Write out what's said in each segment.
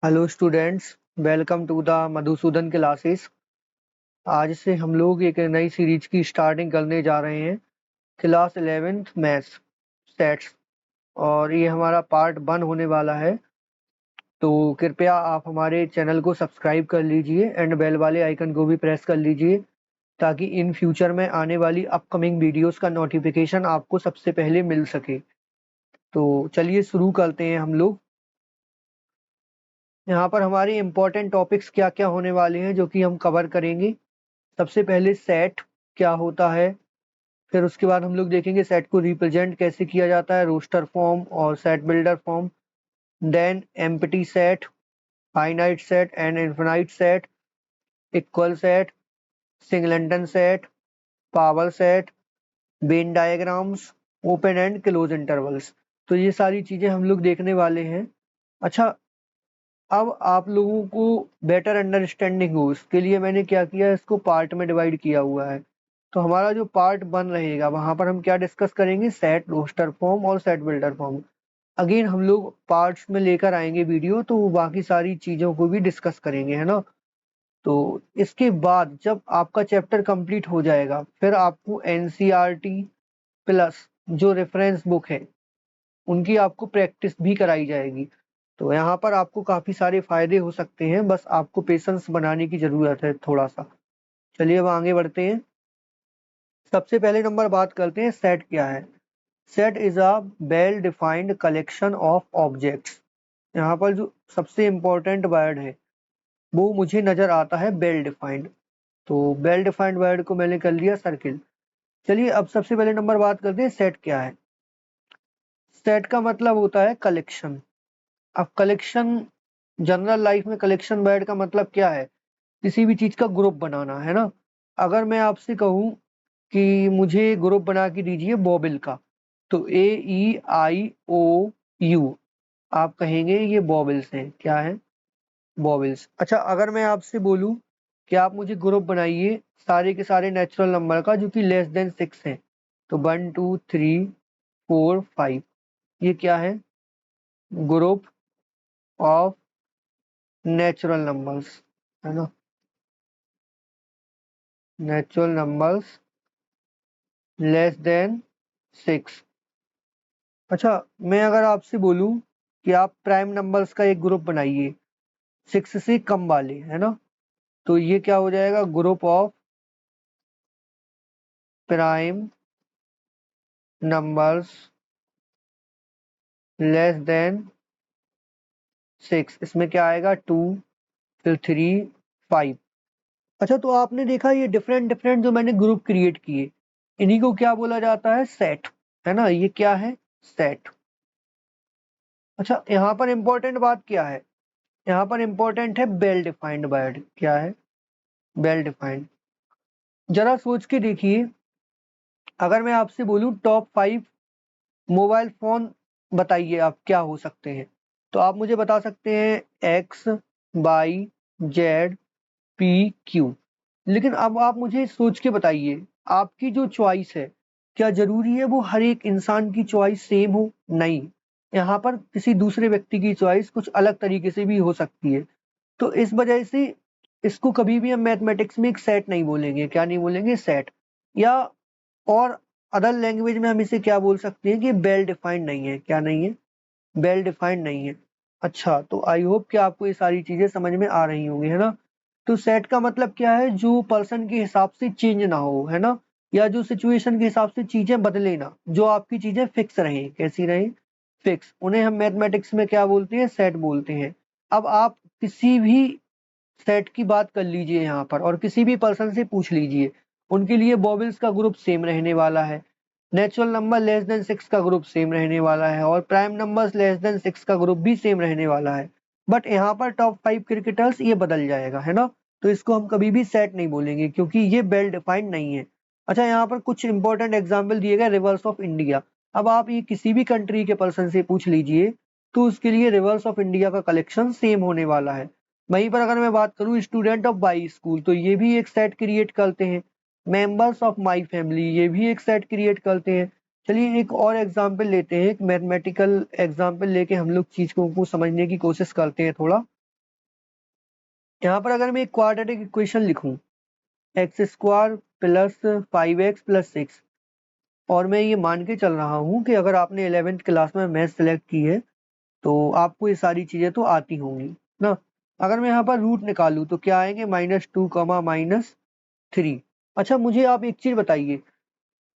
Hello students, welcome to the Madhusudan classes. आज से हम लोग एक नई सीरीज की स्टार्टिंग करने जा रहे हैं। क्लास 11th मैथ्स स्टैट्स, और ये हमारा पार्ट 1 होने वाला है। तो कृपया आप हमारे चैनल को सब्सक्राइब कर लीजिए एंड बेल वाले आइकन को भी प्रेस कर लीजिए, ताकि इन फ्यूचर में आने वाली अपकमिंग वीडियोस का नोटिफिकेशन आपको सबसे पहले मिल सके। तो चलिए शुरू करते हैं हम लोग। यहाँ पर हमारे इम्पोर्टेंट टॉपिक्स क्या क्या होने वाले हैं जो कि हम कवर करेंगे। सबसे पहले सेट क्या होता है, फिर उसके बाद हम लोग देखेंगे सेट को रिप्रेजेंट कैसे किया जाता है, रोस्टर फॉर्म और set builder form. Then empty set, finite set and infinite set, equal set, singleton set, power set, Venn diagrams, open and close intervals. तो ये सारी चीजें हम लोग देखने वाले हैं। अच्छा, अब आप लोगों को बेटर अंडरस्टैंडिंग हो इसके लिए मैंने क्या किया है, इसको पार्ट में डिवाइड किया हुआ है। तो हमारा जो पार्ट 1 रहेगा वहां पर हम क्या डिस्कस करेंगे, सेट, रोस्टर फॉर्म और सेट बिल्डर फॉर्म। अगेन हम लोग पार्ट्स में लेकर आएंगे वीडियो, तो बाकी सारी चीजों को भी डिस्कस करेंगे, है ना। तो इसके बाद जब आपका चैप्टर कंप्लीट हो जाएगा, फिर आपको एनसीईआरटी प्लस जो रेफरेंस बुक है उनकी आपको प्रैक्टिस भी कराई जाएगी। तो यहाँ पर आपको काफी सारे फायदे हो सकते हैं, बस आपको पेशेंस बनाने की जरूरत है थोड़ा सा। चलिए अब आगे बढ़ते हैं। सबसे पहले नंबर बात करते हैं सेट क्या है। Set is a well defined collection of objects. यहाँ पर जो सबसे इंपॉर्टेंट वर्ड है वो मुझे नजर आता है वेल डिफाइंड। तो वेल डिफाइंड वर्ड को मैंने कर लिया सर्किल। चलिए अब सबसे पहले नंबर बात करते हैं सेट क्या है। सेट का मतलब होता है कलेक्शन। अब कलेक्शन, जनरल लाइफ में कलेक्शन वर्ड का मतलब क्या है, किसी भी चीज का ग्रुप बनाना, है ना। अगर मैं आपसे कहूं कि मुझे ग्रुप बना के दीजिए बॉबिल का, तो AEIOU, आप कहेंगे ये बॉबिल्स हैं। क्या है? बॉबिल्स। अच्छा, अगर मैं आपसे बोलूं कि आप मुझे ग्रुप बनाइए सारे के सारे नेचुरल नंबर का जो कि लेस देन 6 है, तो 1 2 3 4 5, ये क्या है? ग्रुप ऑफ नेचुरल नंबर्स, है ना। Natural numbers less than 6। अच्छा, मैं अगर आपसे बोलूं कि आप प्राइम नंबर्स का एक ग्रुप बनाइए 6 से कम वाले, है ना, तो ये क्या हो जाएगा? Group of prime numbers less than 6। इसमें क्या आएगा? 2, फिर 3, 5। अच्छा, तो आपने देखा ये डिफरेंट डिफरेंट जो मैंने ग्रुप क्रिएट किए, इन्हीं को क्या बोला जाता है? सेट, है ना। ये क्या है? सेट। अच्छा, यहाँ पर इंपॉर्टेंट बात क्या है? यहाँ पर इंपॉर्टेंट है वेल डिफाइंड वर्ड। क्या है? Well defined. जरा सोच के देखिए, अगर मैं आपसे बोलूं टॉप 5 मोबाइल फोन बताइए आप क्या हो सकते हैं, तो आप मुझे बता सकते हैं X, Y, Z, P, Q. लेकिन अब आप मुझे सोच के बताइए, आपकी जो चॉइस है, क्या जरूरी है वो हर एक इंसान की चॉइस सेम हो? नहीं, यहाँ पर किसी दूसरे व्यक्ति की चॉइस कुछ अलग तरीके से भी हो सकती है। तो इस वजह से इसको कभी भी हम मैथमेटिक्स में एक सेट नहीं बोलेंगे। क्या नहीं बोलेंगे? सेट। या और अदर लैंग्वेज में हम इसे क्या बोल सकते हैं कि वेल डिफाइंड नहीं है। क्या नहीं है? वेल डिफाइंड नहीं है। अच्छा, तो आई होप कि आपको ये सारी चीजें समझ में आ रही होंगी, है ना। तो सेट का मतलब क्या है? जो पर्सन के हिसाब से चेंज ना हो, है ना, या जो सिचुएशन के हिसाब से चीजें बदले ना, जो आपकी चीजें फिक्स रहें। कैसी रहें? फिक्स। उन्हें हम मैथमेटिक्स में क्या बोलते हैं? सेट बोलते हैं। अब आप किसी भी सेट की बात कर लीजिए यहाँ पर, और किसी भी पर्सन से पूछ लीजिए, उनके लिए बॉबिल्स का ग्रुप सेम रहने वाला है, नेचुरल नंबर लेस देन 6 का ग्रुप सेम रहने वाला है, और प्राइम नंबर्स लेस देन 6 का ग्रुप भी सेम रहने वाला है। बट यहाँ पर टॉप 5 क्रिकेटर्स ये बदल जाएगा, है ना। तो इसको हम कभी भी सेट नहीं बोलेंगे क्योंकि ये वेल डिफाइंड नहीं है। अच्छा, यहाँ पर कुछ इंपॉर्टेंट एग्जाम्पल दिए गए रिवर्स ऑफ इंडिया। अब आप ये किसी भी कंट्री के पर्सन से पूछ लीजिए, तो उसके लिए रिवर्स ऑफ इंडिया का कलेक्शन सेम होने वाला है। वहीं पर अगर मैं बात करूं स्टूडेंट ऑफ बाई स्कूल, तो ये भी एक सेट क्रिएट करते हैं। मेंबर्स ऑफ माय फैमिली, ये भी एक सेट क्रिएट करते हैं। चलिए एक और एग्जांपल लेते हैं, एक मैथमेटिकल एग्जांपल लेके हम लोग चीजों को समझने की कोशिश करते हैं थोड़ा। यहाँ पर अगर मैं एक क्वाड्रेटिक इक्वेशन लिखूं x² प्लस 5x प्लस 6, और मैं ये मान के चल रहा हूँ कि अगर आपने 11th क्लास में मैथ सेलेक्ट की है तो आपको ये सारी चीजें तो आती होंगी ना। अगर मैं यहाँ पर रूट निकालूं तो क्या आएंगे, -2 -3। अच्छा मुझे आप एक चीज बताइए,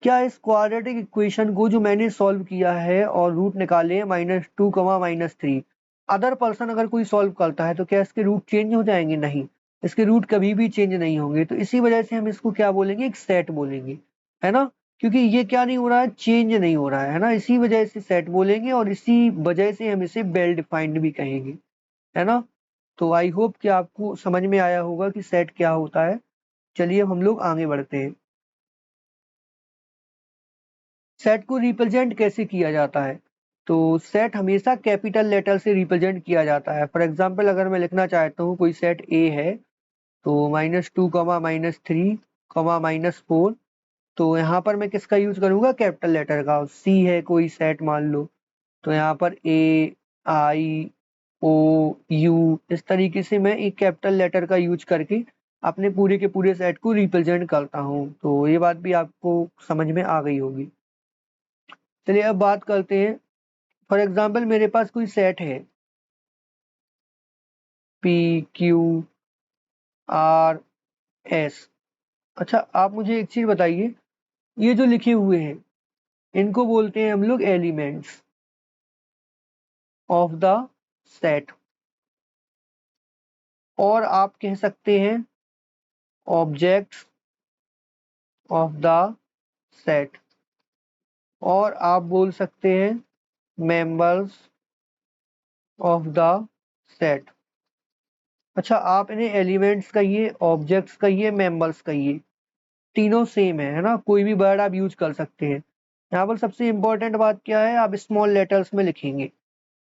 क्या इस क्वाड्रेटिक इक्वेशन को जो मैंने सॉल्व किया है और रूट निकाले -2 -3, अदर पर्सन अगर कोई सॉल्व करता है तो क्या इसके रूट चेंज हो जाएंगे? नहीं, इसके रूट कभी भी चेंज नहीं होंगे। तो इसी वजह से हम इसको क्या बोलेंगे, एक सेट बोलेंगे, है ना। क्योंकि ये क्या नहीं हो रहा है, चेंज नहीं हो रहा है ना, इसी वजह से सेट बोलेंगे और इसी वजह से हम इसे वेल डिफाइंड भी कहेंगे, है ना। तो आई होप कि आपको समझ में आया होगा कि सेट क्या होता है। चलिए अब हम लोग आगे बढ़ते हैं। सेट को रिप्रेजेंट कैसे किया जाता है? तो सेट हमेशा कैपिटल लेटर से रिप्रेजेंट किया जाता है। फॉर एग्जांपल अगर मैं लिखना चाहता हूँ कोई सेट ए है तो -2 -3 -4, तो यहाँ पर मैं किसका यूज करूंगा, कैपिटल लेटर का। सी है कोई सेट मान लो, तो यहाँ पर ए आई ओ यू, इस तरीके से मैं एक कैपिटल लेटर का यूज करके अपने पूरे के पूरे सेट को रिप्रेजेंट करता हूँ। तो ये बात भी आपको समझ में आ गई होगी। चलिए अब बात करते हैं। फॉर एग्जाम्पल मेरे पास कोई सेट है PQRS। अच्छा आप मुझे एक चीज बताइए, ये जो लिखे हुए हैं इनको बोलते हैं हम लोग एलिमेंट्स ऑफ द सेट, और आप कह सकते हैं ऑब्जेक्ट्स ऑफ द सेट, और आप बोल सकते हैं मेंबर्स ऑफ द सेट। अच्छा आप इन्हें एलिमेंट्स कहिए, ऑब्जेक्ट्स कहिए, मेंबर्स कहिए, तीनों सेम है ना, कोई भी वर्ड आप यूज कर सकते हैं। यहाँ पर सबसे इंपॉर्टेंट बात क्या है, आप स्मॉल लेटर्स में लिखेंगे।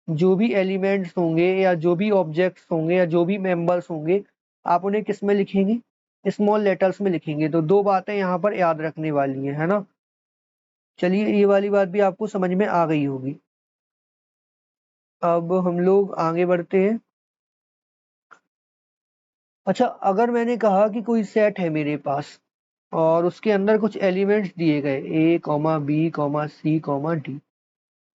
जो भी एलिमेंट्स होंगे या जो भी ऑब्जेक्ट्स होंगे या जो भी मेंबर्स होंगे, आप उन्हें किस में लिखेंगे, स्मॉल लेटर्स में लिखेंगे। तो दो बातें यहाँ पर याद रखने वाली है ना। चलिए ये वाली बात भी आपको समझ में आ गई होगी। अब हम लोग आगे बढ़ते हैं। अच्छा अगर मैंने कहा कि कोई सेट है मेरे पास और उसके अंदर कुछ एलिमेंट्स दिए गए A, B, C, D,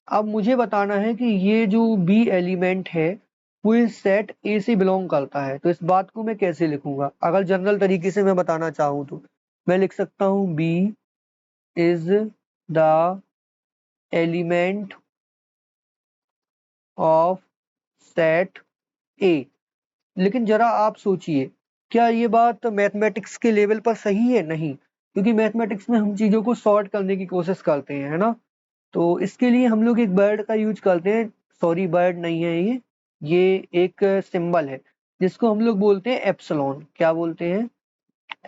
अब मुझे बताना है कि ये जो बी एलिमेंट है वो इस सेट ए से बिलोंग करता है। तो इस बात को मैं कैसे लिखूंगा, अगर जनरल तरीके से मैं बताना चाहूँ तो मैं लिख सकता हूँ B is the element of set A. लेकिन जरा आप सोचिए, क्या ये बात मैथमेटिक्स के लेवल पर सही है? नहीं, क्योंकि मैथमेटिक्स में हम चीजों को सॉर्ट करने की कोशिश करते हैं, है ना। तो इसके लिए हम लोग एक वर्ड का यूज करते हैं, सॉरी वर्ड नहीं है ये एक सिंबल है जिसको हम लोग बोलते हैं एप्सिलॉन। क्या बोलते हैं,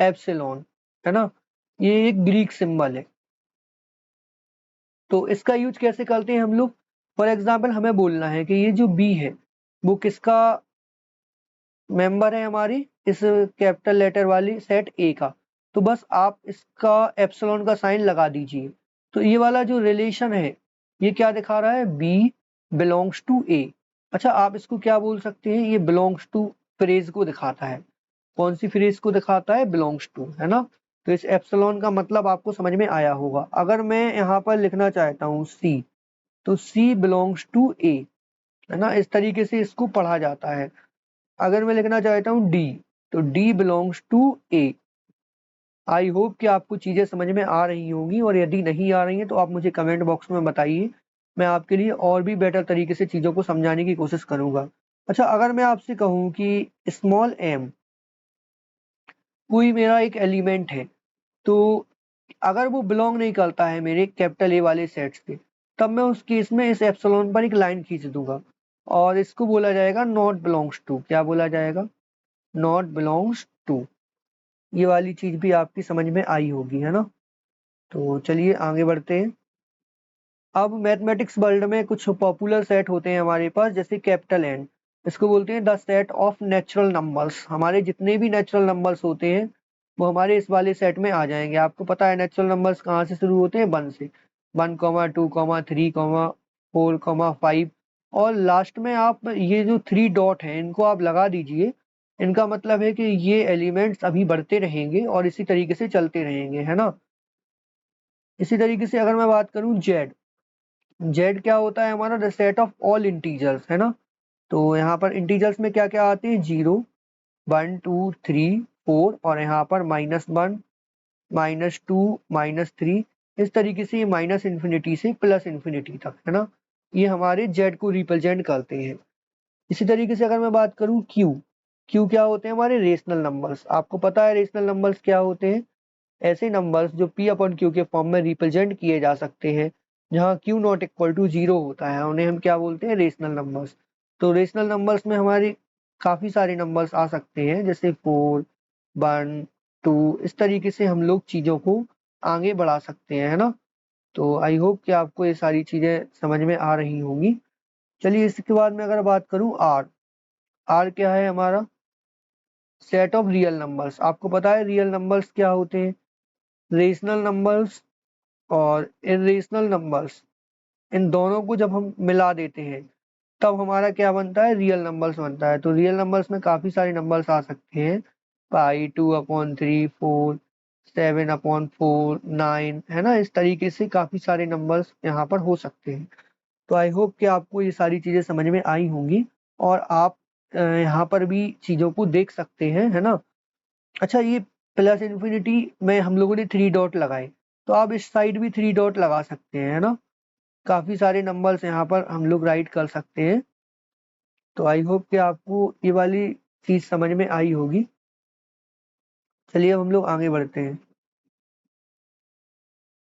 एप्सिलॉन, है ना। ये एक ग्रीक सिंबल है। तो इसका यूज कैसे करते हैं हम लोग, फॉर एग्जाम्पल हमें बोलना है कि ये जो बी है वो किसका मेंबर है, हमारी इस कैपिटल लेटर वाली सेट ए का। तो बस आप इसका एप्सिलॉन का साइन लगा दीजिए। तो ये वाला जो रिलेशन है ये क्या दिखा रहा है, बी बिलोंग्स टू ए। अच्छा आप इसको क्या बोल सकते हैं, ये बिलोंग्स टू फ्रेज को दिखाता है। कौन सी फ्रेज को दिखाता है, बिलोंग्स टू, है ना। तो इस एप्सिलॉन का मतलब आपको समझ में आया होगा। अगर मैं यहाँ पर लिखना चाहता हूँ सी, तो सी बिलोंग्स टू ए, है ना, इस तरीके से इसको पढ़ा जाता है। अगर मैं लिखना चाहता हूँ डी, तो D belongs to A. I hope कि आपको चीजें समझ में आ रही होंगी, और यदि नहीं आ रही हैं तो आप मुझे कमेंट बॉक्स में बताइए, मैं आपके लिए और भी बेटर तरीके से चीजों को समझाने की कोशिश करूंगा। अच्छा अगर मैं आपसे कहूँ कि स्मॉल एम कोई मेरा एक एलिमेंट है, तो अगर वो बिलोंग नहीं करता है मेरे कैपिटल ए वाले सेट से, तब मैं उस केस में इस एप्सिलॉन पर एक लाइन खींच दूंगा और इसको बोला जाएगा नॉट बिलोंग्स टू। क्या बोला जाएगा, नॉट बिलोंग्स टू। ये वाली चीज भी आपकी समझ में आई होगी, है ना। तो चलिए आगे बढ़ते हैं। अब मैथमेटिक्स वर्ल्ड में कुछ पॉपुलर सेट होते हैं हमारे पास, जैसे कैपिटल एन, इसको बोलते हैं the set of natural numbers. हमारे जितने भी नेचुरल नंबर्स होते हैं वो हमारे इस वाले सेट में आ जाएंगे। आपको पता है नेचुरल नंबर्स कहाँ से शुरू होते हैं, 1 से, 1, 2, 3, 4, 5, और लास्ट में आप ये जो 3 डॉट है इनको आप लगा दीजिए इनका मतलब है कि ये एलिमेंट्स अभी बढ़ते रहेंगे और इसी तरीके से चलते रहेंगे, है ना। इसी तरीके से अगर मैं बात करूं जेड, जेड क्या होता है हमारा, the set of all integers, है ना। तो यहाँ पर इंटीजर्स में क्या क्या आते हैं, 0, 1, 2, 3, 4 और यहाँ पर -1, -2, -3, इस तरीके से ये माइनस इन्फिनिटी से प्लस इन्फिनिटी तक, है ना। ये हमारे जेड को रिप्रेजेंट करते हैं। इसी तरीके से अगर मैं बात करूं क्यू, क्यू क्या होते हैं हमारे रेशनल नंबर्स। आपको पता है रेशनल नंबर्स क्या होते हैं, ऐसे नंबर्स जो p अपॉन क्यू के फॉर्म में रिप्रेजेंट किए जा सकते हैं, जहां q नॉट इक्वल टू 0 होता है, उन्हें हम क्या बोलते हैं, रेशनल नंबर्स। तो रेशनल नंबर्स में हमारे काफी सारे नंबर्स आ सकते हैं, जैसे 4, 1, 2, इस तरीके से हम लोग चीजों को आगे बढ़ा सकते हैं, है ना। तो आई होप कि आपको ये सारी चीजें समझ में आ रही होंगी। चलिए इसके बाद में अगर बात करूं आर, आर क्या है हमारा, सेट ऑफ रियल नंबर्स। आपको पता है रियल नंबर्स क्या होते हैं, रेशनल नंबर्स और इरेशनल नंबर्स, इन दोनों को जब हम मिला देते हैं तब हमारा क्या बनता है, रियल नंबर्स बनता है। तो रियल नंबर्स में काफी सारे नंबर्स आ सकते हैं, पाई, 2/3, 4, 7/4, 9, है ना। इस तरीके से काफी सारे नंबर्स यहाँ पर हो सकते हैं। तो आई होप कि आपको ये सारी चीजें समझ में आई होंगी और आप यहाँ पर भी चीजों को देख सकते हैं, है ना। अच्छा, ये प्लस इन्फिनिटी में हम लोगों ने 3 डॉट लगाए, तो आप इस साइड भी 3 डॉट लगा सकते हैं, है ना। काफी सारे नंबर्स यहाँ पर हम लोग राइट कर सकते हैं। तो आई होप कि आपको ये वाली चीज समझ में आई होगी। चलिए अब हम लोग आगे बढ़ते हैं।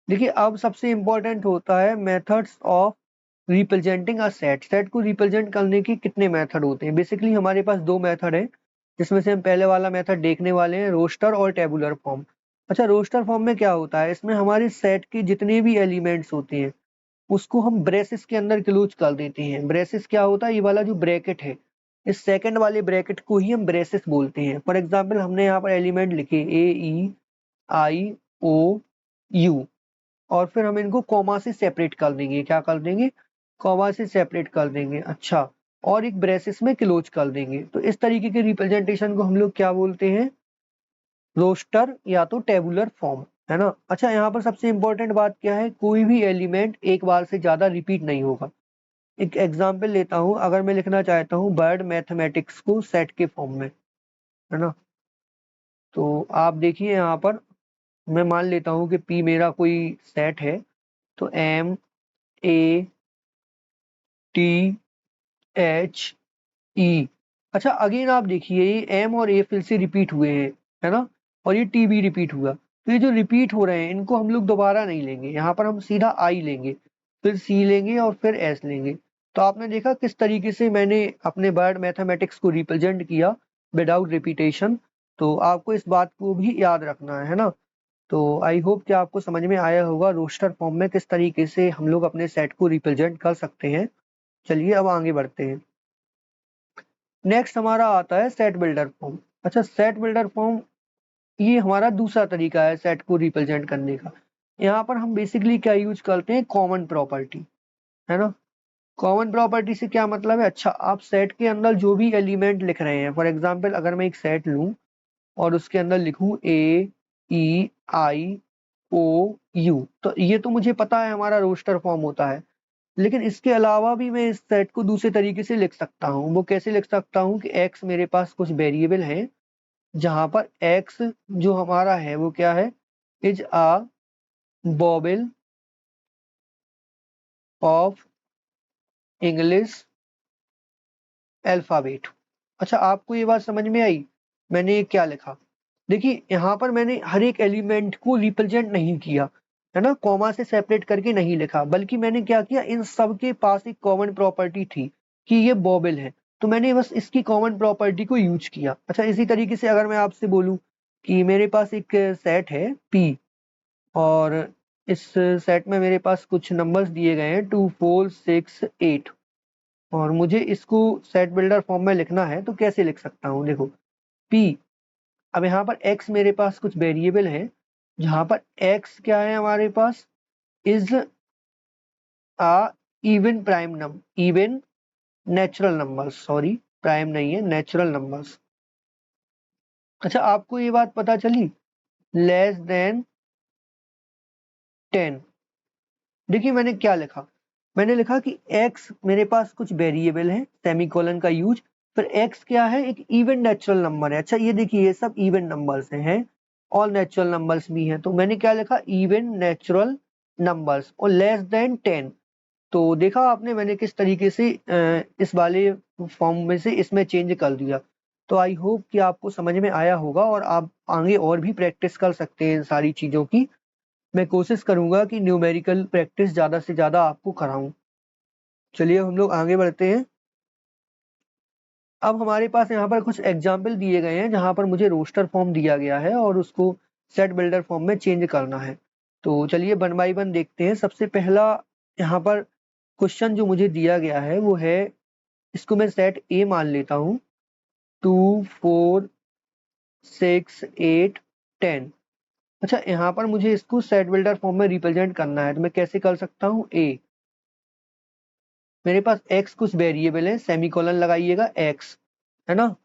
देखिए अब सबसे इम्पोर्टेंट होता है methods of representing a set. Set को रिप्रेजेंट करने के कितने मेथड होते हैं, बेसिकली हमारे पास 2 मेथड है, जिसमें से हम पहले वाला मेथड देखने वाले हैं, रोस्टर और टेबुलर फॉर्म। अच्छा, रोस्टर फॉर्म में क्या होता है, इसमें हमारे सेट के जितने भी एलिमेंट्स होते हैं उसको हम ब्रेसेस के अंदर क्लोज कर देते हैं। ब्रेसेस क्या होता है, ये वाला जो ब्रैकेट है, इस सेकंड वाले ब्रैकेट को ही हम ब्रेसेस बोलते हैं। फॉर एग्जाम्पल हमने यहाँ पर एलिमेंट लिखे AEIOU और फिर हम इनको कॉमा से सेपरेट कर देंगे, क्या कर देंगे, कॉमा से सेपरेट कर देंगे। अच्छा, और एक ब्रेसेस में क्लोज कर देंगे। तो इस तरीके के रिप्रेजेंटेशन को हम लोग क्या बोलते हैं, रोस्टर या तो टेबुलर फॉर्म, है ना। अच्छा, यहाँ पर सबसे इंपॉर्टेंट बात क्या है, कोई भी एलिमेंट एक बार से ज्यादा रिपीट नहीं होगा। एक एग्जाम्पल लेता हूँ, अगर मैं लिखना चाहता हूँ बर्ड मैथमेटिक्स को सेट के फॉर्म में, है ना, तो आप देखिए यहाँ पर मैं मान लेता हूँ कि P मेरा कोई सेट है, तो MATHE। अच्छा, अगेन आप देखिए ये M और A फिर से रिपीट हुए हैं, है ना, और ये T भी रिपीट हुआ। तो ये जो रिपीट हो रहे हैं इनको हम लोग दोबारा नहीं लेंगे, यहाँ पर हम सीधा I लेंगे, फिर C लेंगे और फिर S लेंगे। तो आपने देखा किस तरीके से मैंने अपने वर्ड मैथमेटिक्स को रिप्रेजेंट किया विदाउट रिपीटेशन। तो आपको इस बात को भी याद रखना है ना। तो आई होप कि आपको समझ में आया होगा रोस्टर फॉर्म में किस तरीके से हम लोग अपने सेट को रिप्रेजेंट कर सकते हैं। चलिए अब आगे बढ़ते हैं। नेक्स्ट हमारा आता है सेट बिल्डर फॉर्म। अच्छा, सेट बिल्डर फॉर्म ये हमारा दूसरा तरीका है सेट को रिप्रेजेंट करने का। यहाँ पर हम बेसिकली क्या यूज करते हैं, कॉमन प्रॉपर्टी, है ना। कॉमन प्रॉपर्टी से क्या मतलब है, अच्छा आप सेट के अंदर जो भी एलिमेंट लिख रहे हैं, फॉर एग्जाम्पल अगर मैं एक सेट लूं और उसके अंदर लिखूं AEIOU, तो ये तो मुझे पता है हमारा रोस्टर फॉर्म होता है। लेकिन इसके अलावा भी मैं इस सेट को दूसरे तरीके से लिख सकता हूँ। वो कैसे लिख सकता हूँ कि x मेरे पास कुछ वेरिएबल है, जहां पर x जो हमारा है वो क्या है, is a बॉबल of English alphabet. अच्छा, आपको ये बात समझ में आई, मैंने ये क्या लिखा। देखिए यहाँ पर मैंने हर एक एलिमेंट को रिप्रेजेंट नहीं किया, है ना, कॉमा से सेपरेट करके नहीं लिखा, बल्कि मैंने क्या किया, इन सब के पास एक कॉमन प्रॉपर्टी थी कि ये बॉबल है, तो मैंने बस इसकी कॉमन प्रॉपर्टी को यूज किया। अच्छा, इसी तरीके से अगर मैं आपसे बोलूं कि मेरे पास एक सेट है P और इस सेट में मेरे पास कुछ नंबर्स दिए गए हैं 2, 4, 6, 8 और मुझे इसको सेट बिल्डर फॉर्म में लिखना है, तो कैसे लिख सकता हूँ, देखो P, अब यहाँ पर x मेरे पास कुछ वेरिएबल है, जहां पर x क्या है हमारे पास, is a even prime number, even natural numbers, sorry prime नहीं है, नेचुरल नंबर्स, अच्छा, आपको ये बात पता चली लेस देन 10। देखिए मैंने क्या लिखा, मैंने लिखा कि x मेरे पास कुछ वेरिएबल है, सेमीकोलन का यूज, फिर x क्या है, एक इवन नेचुरल नंबर है। अच्छा ये देखिए ये सब इवन नंबर्स हैं, ऑल नेचुरल नंबर्स भी हैं, तो मैंने क्या लिखा, इवन नेचुरल नंबर्स और लेस देन 10। तो देखा आपने मैंने किस तरीके से इस वाले फॉर्म में से इसमें चेंज कर दिया। तो आई होप कि आपको समझ में आया होगा और आप आगे और भी प्रैक्टिस कर सकते हैं इन सारी चीज़ों की। मैं कोशिश करूंगा कि न्यूमेरिकल प्रैक्टिस ज़्यादा से ज़्यादा आपको कराऊं। चलिए हम लोग आगे बढ़ते हैं। अब हमारे पास यहाँ पर कुछ एग्जाम्पल दिए गए हैं जहाँ पर मुझे रोस्टर फॉर्म दिया गया है और उसको सेट बिल्डर फॉर्म में चेंज करना है। तो चलिए वन बाई वन देखते हैं। सबसे पहला यहाँ पर क्वेश्चन जो मुझे दिया गया है वो है, इसको मैं सेट ए मान लेता हूँ, 2 4 6 8 10। अच्छा यहाँ पर मुझे इसको सेट बिल्डर फॉर्म में रिप्रेजेंट करना है, तो मैं कैसे कर सकता हूँ, ए, मेरे पास x कुछ वेरिएबल है, सेमीकोलन लगाइएगा x, है ना।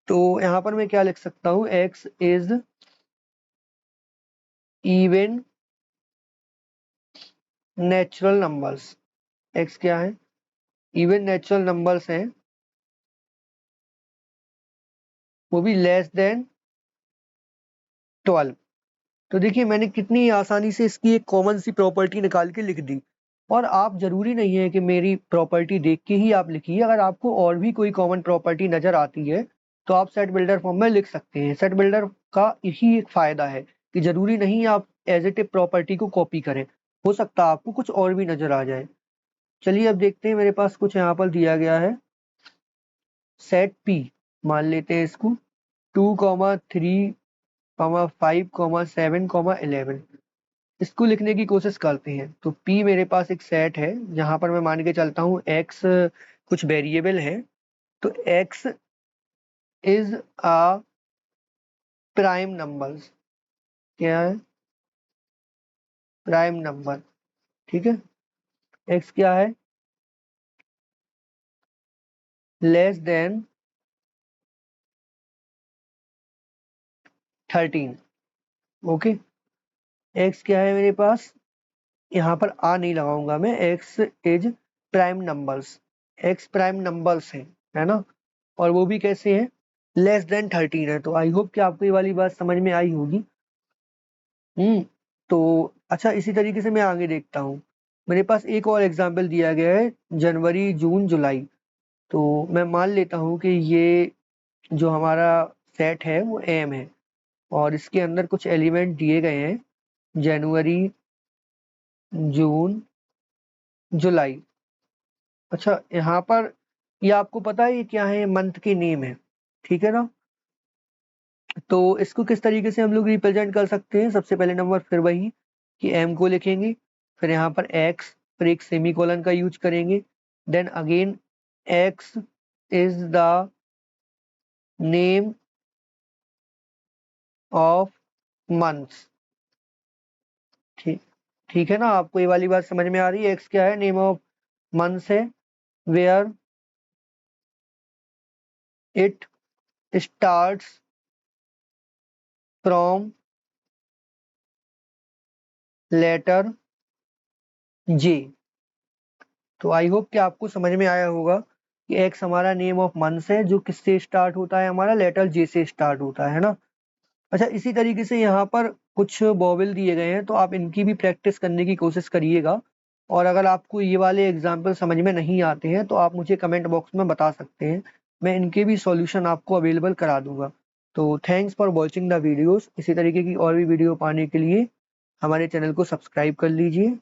तो यहाँ पर मैं क्या लिख सकता हूँ, x is even natural numbers. x क्या है, इवन नेचुरल नंबर्स हैं, वो भी लेस देन 12। तो देखिए मैंने कितनी आसानी से इसकी एक कॉमन सी प्रॉपर्टी निकाल के लिख दी। और आप जरूरी नहीं है कि मेरी प्रॉपर्टी देख के ही आप लिखिए, अगर आपको और भी कोई कॉमन प्रॉपर्टी नजर आती है तो आप सेट बिल्डर फॉर्म में लिख सकते हैं। सेट बिल्डर का यही एक फायदा है कि जरूरी नहीं आप एज इट ए प्रॉपर्टी को कॉपी करें, हो सकता है आपको कुछ और भी नजर आ जाए। चलिए अब देखते हैं, मेरे पास कुछ यहाँ पर दिया गया है, सेट पी मान लेते हैं इसको, 2,3,5,7,11। इसको लिखने की कोशिश करते हैं। तो P मेरे पास एक सेट है जहां पर मैं मान के चलता हूँ x कुछ वेरिएबल है, तो x is a prime numbers. क्या है, प्राइम नंबर, ठीक है। x क्या है, लेस देन 13। ओके, x क्या है मेरे पास, यहाँ पर आ नहीं लगाऊंगा मैं, x is prime numbers, x prime numbers है ना, और वो भी कैसे है, लेस देन 13 है। तो आई होप कि आपको ये वाली बात समझ में आई होगी। तो अच्छा इसी तरीके से मैं आगे देखता हूँ। मेरे पास एक और एग्जाम्पल दिया गया है, जनवरी जून जुलाई। तो मैं मान लेता हूँ कि ये जो हमारा सेट है वो एम है और इसके अंदर कुछ एलिमेंट दिए गए हैं, जनवरी जून जुलाई। अच्छा यहाँ पर ये आपको पता है ये क्या है, मंथ के नेम है, ठीक है ना। तो इसको किस तरीके से हम लोग रिप्रेजेंट कर सकते हैं, सबसे पहले नंबर फिर वही कि एम को लिखेंगे, फिर यहाँ पर एक्स, फिर एक सेमीकोलन का यूज करेंगे, then again X is the name of months. ठीक, ठीक है ना, आपको ये वाली बात समझ में आ रही है, एक्स क्या है, नेम ऑफ मंथ्स है, where it starts from letter J. तो आई होप कि आपको समझ में आया होगा कि एक्स हमारा नेम ऑफ मंथ्स है जो किससे स्टार्ट होता है, हमारा लेटर जे से स्टार्ट होता है ना। अच्छा इसी तरीके से यहाँ पर कुछ वोवेल दिए गए हैं, तो आप इनकी भी प्रैक्टिस करने की कोशिश करिएगा। और अगर आपको ये वाले एग्जाम्पल समझ में नहीं आते हैं तो आप मुझे कमेंट बॉक्स में बता सकते हैं, मैं इनके भी सॉल्यूशन आपको अवेलेबल करा दूंगा। तो thanks for watching the videos. इसी तरीके की और भी वीडियो पाने के लिए हमारे चैनल को सब्सक्राइब कर लीजिए।